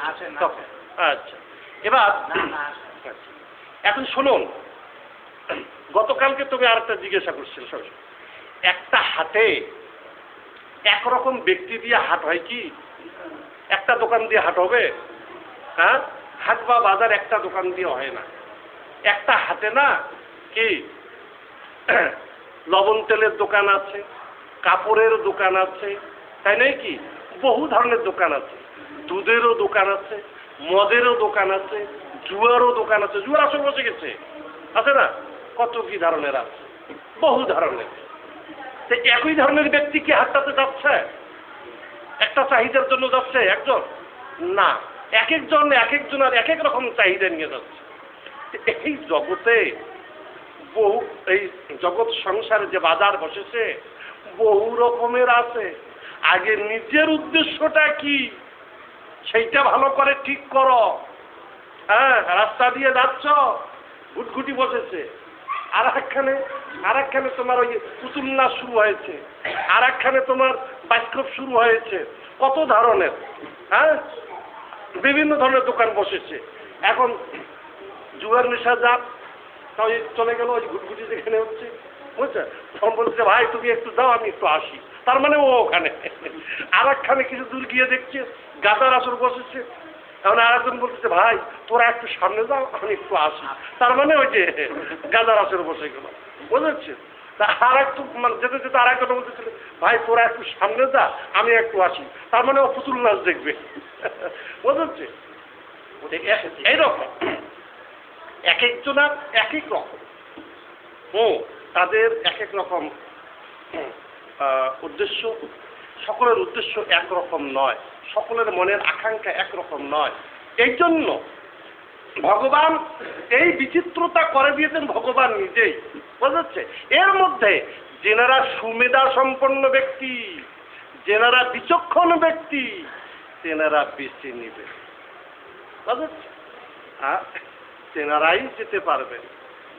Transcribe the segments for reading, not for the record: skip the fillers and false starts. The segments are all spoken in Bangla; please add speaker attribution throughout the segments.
Speaker 1: আচ্ছা, এবার এখন শুনুন, গতকালকে তুমি আরেকটা জিজ্ঞাসা করছিল, একটা হাটে একরকম ব্যক্তি দিয়ে হাট হয় কি? একটা দোকান দিয়ে হাট হবে? হ্যাঁ, হাট বা বাজার একটা দোকান দিয়ে হয় না। একটা হাটে না কি লবণ তেলের দোকান আছে, কাপড়ের দোকান আছে, তাই নয় কি? বহু ধরনের দোকান আছে, দুধেরও দোকান আছে, মদেরও দোকান আছে, জুয়ারও দোকান আছে। জুয়ার আসর বসে গেছে, আছে না? কত কি ধরনের আছে, বহু ধরনের। একই ধরনের ব্যক্তি কি হাটটাতে যাচ্ছে? একটা চাহিদার জন্য যাচ্ছে একজন? না, এক একজনের এক এক রকম চাহিদা নিয়ে যাচ্ছে। এই জগতে বহু, এই জগৎ সংসারে যে বাজার বসেছে বহু রকমের আছে। আগে নিজের উদ্দেশ্যটা কি সেইটা ভালো করে ঠিক করো। হ্যাঁ, রাস্তা দিয়ে যাচ্ছ, ঘুটঘুটি বসেছে, আর একখানে তোমার ওই পুতুল নাচ শুরু হয়েছে, আর একখানে তোমার বাস্তব শুরু হয়েছে, কত ধরনের। হ্যাঁ, বিভিন্ন ধরনের দোকান বসেছে। এখন জুয়ার নেশা যাক, তাই চলে গেল ওই ঘুটঘুটি যেখানে হচ্ছে, বুঝছে? তখন বলছে ভাই তুমি একটু দাও, আমি একটু আসি। তার মানে ও ওখানে। আর একখানে কিছু দূর গিয়ে দেখছে গাদার আসর বসেছে। এখন আর একজন বলতেছে ভাই তোরা একটু সামনে যাও, আমি একটু আসি। তার মানে ওই যে গাদার আসর বসে গেল, বুঝেছে? তা আর একটু মানে যেতে যেতে আর একজন বলতেছিল ভাই তোরা একটু সামনে যা, আমি একটু আসি। তার মানে ও পুতুল নাচ দেখবে, বুঝেছে? এইরকম এক একজনের এক এক রকম, তাদের এক এক রকম উদ্দেশ্য। সকলের উদ্দেশ্য একরকম নয়, সকলের মনের আকাঙ্ক্ষা একরকম নয়। এই জন্য ভগবান এই বিচিত্রতা করে দিয়েছেন ভগবান নিজেই, বুঝেছে? এর মধ্যে যেনারা সুমেধা সম্পন্ন ব্যক্তি, যেনারা বিচক্ষণ ব্যক্তি, তেনারা বেছে নিবে, বুঝেছে? তেনারাই যেতে পারবেন।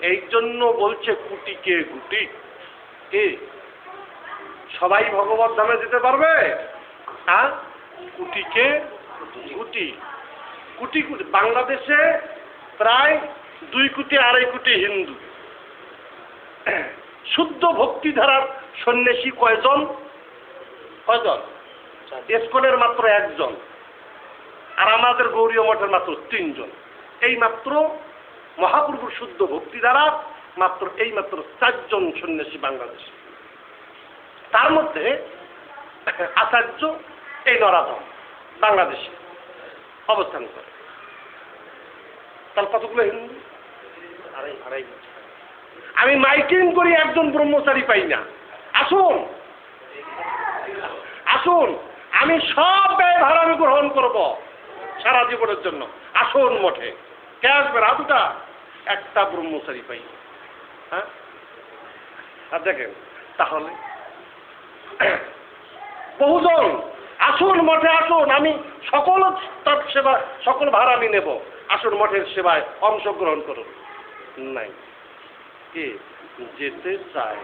Speaker 1: এই জন্য বলছে কুটিকে গুটি। কে সবাই ভগবত ধামে যেতে পারবে? হ্যাঁ, কুটিকে গুটি। কোটি কোটি বাংলাদেশে প্রায় 2 কোটি 2.5 কোটি হিন্দু। শুদ্ধ ভক্তিধারার সন্ন্যাসী কয়জন? ইসকনের মাত্র 1 জন, আর আমাদের গৌরীয় মঠের মাত্র 3 জন। এই মাত্র মহাপ্রভুর শুদ্ধ ভক্তিধারা মাত্র এই মাত্র 4 জন সন্ন্যাসী বাংলাদেশে। তার মধ্যে আচার্য এই নরাধম বাংলাদেশে অবস্থান করে। তার কতগুলো হিন্দু? 2.5 কোটি। আমি মাইকিং করি, একজন ব্রহ্মচারী পাই না। আসুন আসুন, আমি সব ব্যয় ভার আমি গ্রহণ করব সারা জীবনের জন্য। আসুন মঠে, কে আসবে? রাধুটা একটা ব্রহ্মচারী পাই। হ্যাঁ, আর দেখেন তাহলে বহুজন আসুন মঠে, আসুন, আমি সকল তার সেবা, সকল ভার আমি নেব, আসুন মঠের সেবায় অংশগ্রহণ করুন। নাই, কে যেতে চায়,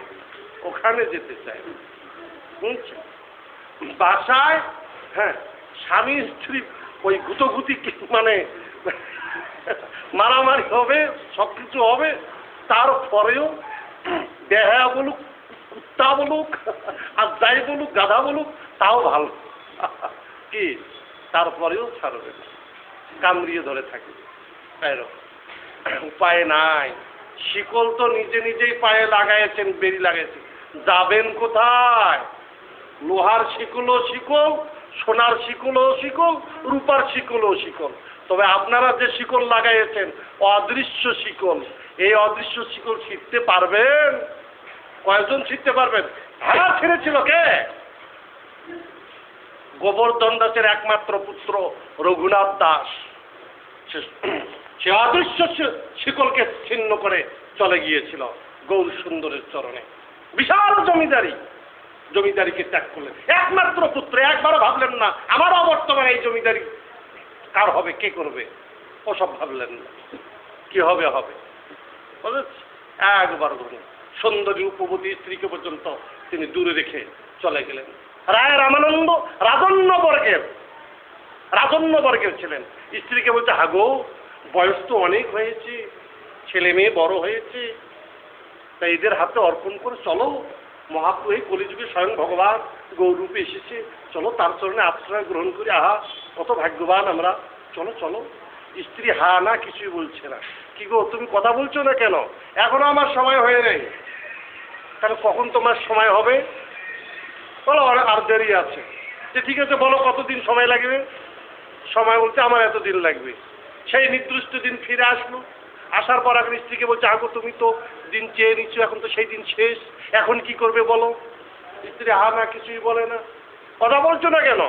Speaker 1: ওখানে যেতে চায়। বুঝছে? বাসায় হ্যাঁ স্বামী স্ত্রী ওই গুতগুতি মানে মারামারি হবে, সবকিছু হবে, তারপরেও বেহায়া বলুক, কুত্তা বলুক, আর যাই বলুক, গাধা বলুক, তাও ভালো। কি তারপরেও ছাড়বে না, কামড়িয়ে ধরে থাকে। উপায় নাই, শিকল তো নিজে নিজেই পায়ে লাগাইছেন, বেরি লাগাইছেন, যাবেন কোথায়? লোহার শিকলও শিকল, সোনার শিকলও শিকল, রূপার শিকলও শিকল। তবে আপনারা যে শিকল লাগাইছেন অদৃশ্য শিকল, এই অদৃশ্য শিকল ছিঁড়তে পারবেন? কয়জন ছিঁড়তে পারবেন? ভাড়া ছেড়েছিল কে? গোবর্ধন দাসের একমাত্র পুত্র রঘুনাথ দাস। সে অদৃশ্য শিকলকে ছিন্ন করে চলে গিয়েছিল গৌর সুন্দরের চরণে। বিশাল জমিদারিকে ত্যাগ করলেন, একমাত্র পুত্র। একবারও ভাবলেন না আমার অবর্তমানে এই জমিদারি কার হবে, কে করবে, ওসব ভাবলেন না। কি হবে হবে, একবার ধরুন সুন্দরী রূপবতী স্ত্রীকে পর্যন্ত তিনি দূরে রেখে চলে গেলেন। রায় রামানন্দ রাজন্য বর্গের রাজন্য বর্গের ছিলেন। স্ত্রীকে বলছে, হাগো বয়স তো অনেক হয়েছে, ছেলে মেয়ে বড় হয়েছে, তাই এদের হাতে অর্পণ করে চলো, মহাপ্রভু এই কলিযুগে স্বয়ং ভগবান গৌরূপে এসেছে, চলো তার চরণে আশ্রয় গ্রহণ করি, আহা কত ভাগ্যবান আমরা, চলো চলো। স্ত্রী হা না কিছুই বলছে না। কি গো তুমি কথা বলছো না কেন? এখনো আমার সময় হয়ে নেই। তাহলে কখন তোমার সময় হবে? বলো আর দেরি আছে। যে ঠিক আছে বলো কতদিন সময় লাগবে? সময় বলতে আমার এতদিন লাগবে। সেই নির্দিষ্ট দিন ফিরে আসলো। আসার পর এখন স্ত্রীকে বলছে, আগো তুমি তো দিন চেয়ে নিচ্ছ, এখন তো সেই দিন শেষ, এখন কি করবে বলো? স্ত্রী হা না কিছুই বলে না। কথা বলছো না কেন?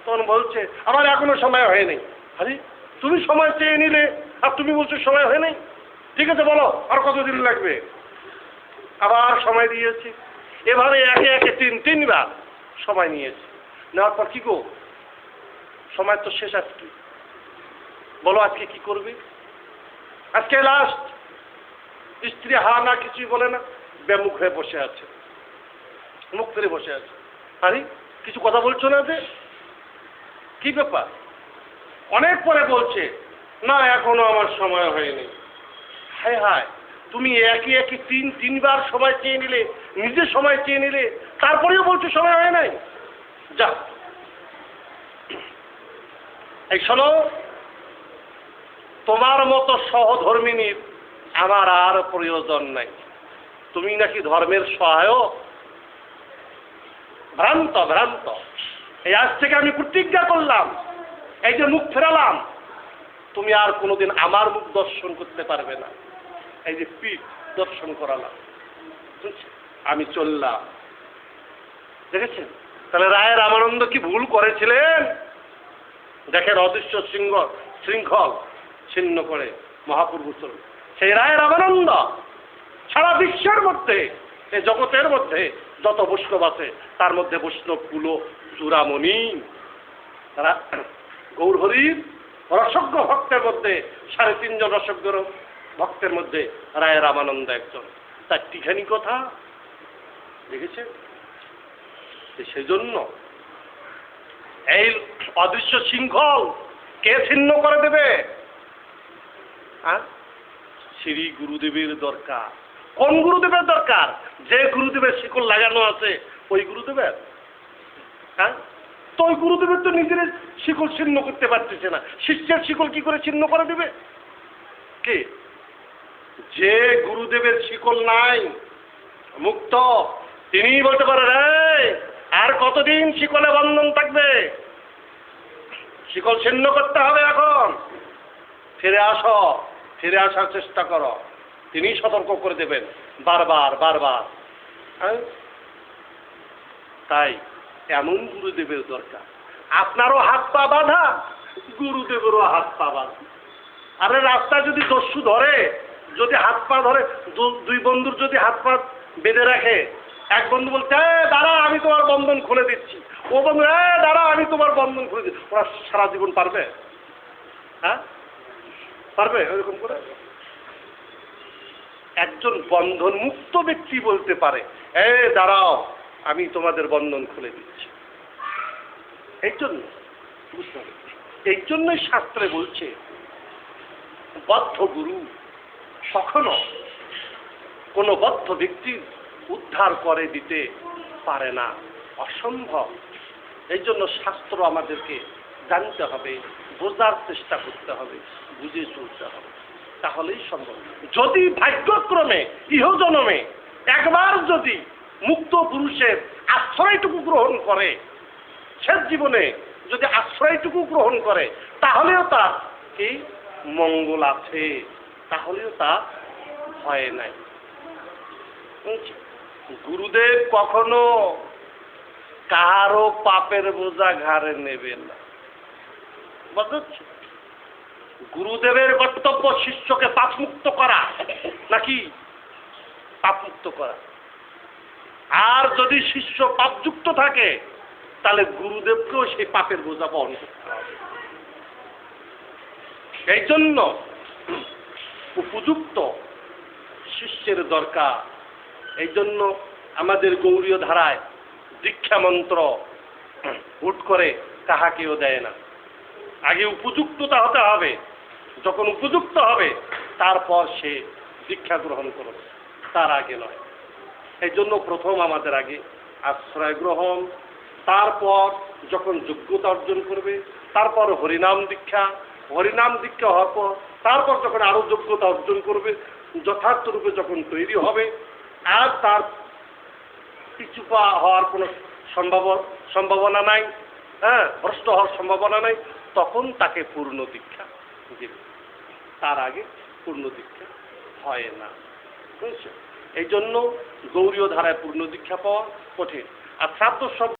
Speaker 1: তখন বলছে, আমার এখনো সময় হয়নি। আরে তুমি সময় চেয়ে নিলে আর তুমি বলছো সময় হয় নাই? ঠিক আছে বলো আর কতদিন লাগবে? আবার সময় দিয়েছি। এভাবে একে একে তিনবার সময় নিয়েছি। নেওয়ার পর কি গো সময় তো শেষ, আজকে বলো আজকে কি করবে? আজকে লাস্ট। স্ত্রী হা না কিছুই বলে না, বেমুখ হয়ে বসে আছে, মুখ ফিরে বসে আছে। আরে কিছু কথা বলছো না যে, কি ব্যাপার? অনেক পরে বলছে, না এখনো আমার সময় হয়নি। হায় হায়, তুমি একই একই তিনবার সময় চেয়ে নিলে, নিজের সময় চেয়ে নিলে, তারপরেও বলছো সময় হয় নাই। যা এই শোনো, তোমার মতো সহধর্মিনীর আমার আর প্রয়োজন নাই। তুমি নাকি ধর্মের সহায়ক। ভ্রান্ত ভ্রান্ত। এই আজ থেকে আমি প্রতিজ্ঞা করলাম, এই যে মুখ ফেরালাম, তুমি আর কোনোদিন আমার মুখ দর্শন করতে পারবে না। এই যে পিঠ দর্শন করালাম, আমি চললাম। দেখেছেন? তাহলে রায় রামানন্দ কি ভুল করেছিলেন? দেখেন অদৃশ্য শৃঙ্খল ছিন্ন করে মহাপ্রভু চলুন। সেই রায় রামানন্দ সারা বিশ্বের মধ্যে, এই জগতের মধ্যে যত বৈষ্ণব আছে তার মধ্যে বৈষ্ণব কুলো চূড়ামণি। তারা গৌরহরির রসজ্ঞ ভক্তের মধ্যে 3.5 জন রসজ্ঞ ভক্তের মধ্যে রায় রামানন্দ একজন। তার টিখানি কথা দেখেছেন? সেই জন্য এই অদৃশ্য শৃঙ্খল কে ছিন্ন করে দেবে? শ্রী গুরুদেবের দরকার। কোন গুরুদেবের দরকার? যে গুরুদেবের শিকল লাগানো আছে ওই গুরুদেবের। হ্যাঁ, তো ওই গুরুদেবের তো নিজের শিকল ছিন্ন করতে পারতেছে না, শিষ্যের শিকল কি করে ছিন্ন করে দেবে? কে? যে গুরুদেবের শিকল নাই, মুক্ত, তিনিই বলতে পারেন, আর কতদিন শিকলে বন্ধন থাকবে? শিকল ছিন্ন করতে হবে, এখন ফিরে আসো, ফিরে আসার চেষ্টা করো। তিনি সতর্ক করে দেবেন বারবার বারবার। তাই এমন গুরুদেবের দরকার। আপনারও হাত পা বাঁধা, গুরুদেবেরও হাত পা বাঁধা। আরে রাস্তায় যদি দস্যু ধরে, যদি হাত পা ধরে, দুই বন্ধুর যদি হাত পা বেঁধে রাখে, এক বন্ধু বলছে, দাঁড়া আমি তোমার বন্ধন খুলে দিচ্ছি, ও বন্ধু, দাঁড়া আমি তোমার বন্ধন খুলে দিচ্ছি, ওরা সারা জীবন পারবে? হ্যাঁ পারবে? ওইরকম করে একজন বন্ধন মুক্ত ব্যক্তি বলতে পারে, দাঁড়াও আমি তোমাদের বন্ধন খুলে দিচ্ছি। এই জন্য বুঝতে হবে, এই জন্যই শাস্ত্রে বলছে বদ্ধ গুরু কখনো কোনো বদ্ধ ব্যক্তির উদ্ধার করে দিতে পারে না, অসম্ভব। এই জন্য শাস্ত্র আমাদেরকে জানতে হবে, বোঝার চেষ্টা করতে হবে, বুঝে চলতে হবে, তাহলেই সম্ভব। যদি ভাগ্যক্রমে ইহজন্মে একবার যদি মুক্ত পুরুষের আশ্রয়টুকু গ্রহণ করে, শেষ জীবনে যদি আশ্রয়টুকু গ্রহণ করে, তাহলেও তার কি মঙ্গল আছে, তাহলেও তার ভয় নাই। গুরুদেব কখনো কারো পাপের বোঝা ঘাড়ে নেবেন না, বুঝছো? গুরুদেবের কর্তব্য শিষ্যকে পাপমুক্ত করা, নাকি পাপমুক্ত করা। আর যদি শিষ্য পাপযুক্ত থাকে, তাহলে গুরুদেবকেও সেই পাপের বোঝা বহন করতে হবে। এই জন্য উপযুক্ত শিষ্যের দরকার। এই জন্য আমাদের গৌড়ীয় ধারায় দীক্ষা মন্ত্র হুট করে কাহাকেও দেয় না। আগে উপযুক্ততা হতে হবে, যখন উপযুক্ত হবে তারপর সে দীক্ষা গ্রহণ করবে, তার আগে নয়। এই জন্য প্রথম আমাদের আগে আশ্রয় গ্রহণ, তারপর যখন যোগ্যতা অর্জন করবে তারপর হরিনাম দীক্ষা, হরিনাম দীক্ষা হওয়ার পর তারপর যখন আরও যোগ্যতা অর্জন করবে, যথার্থ রূপে যখন তৈরি হবে আর তার পিছু পা হওয়ার কোনো সম্ভাবনা নাই, হ্যাঁ, ভ্রষ্ট হওয়ার সম্ভাবনা নাই, তখন তাকে পূর্ণ দীক্ষা দেবে। তার আগে পূর্ণ দীক্ষা হয় না, বুঝছো? এই জন্য গৌরীয় ধারায় পূর্ণ দীক্ষা পাওয়া কঠিন। আর শ্রাদ্ধ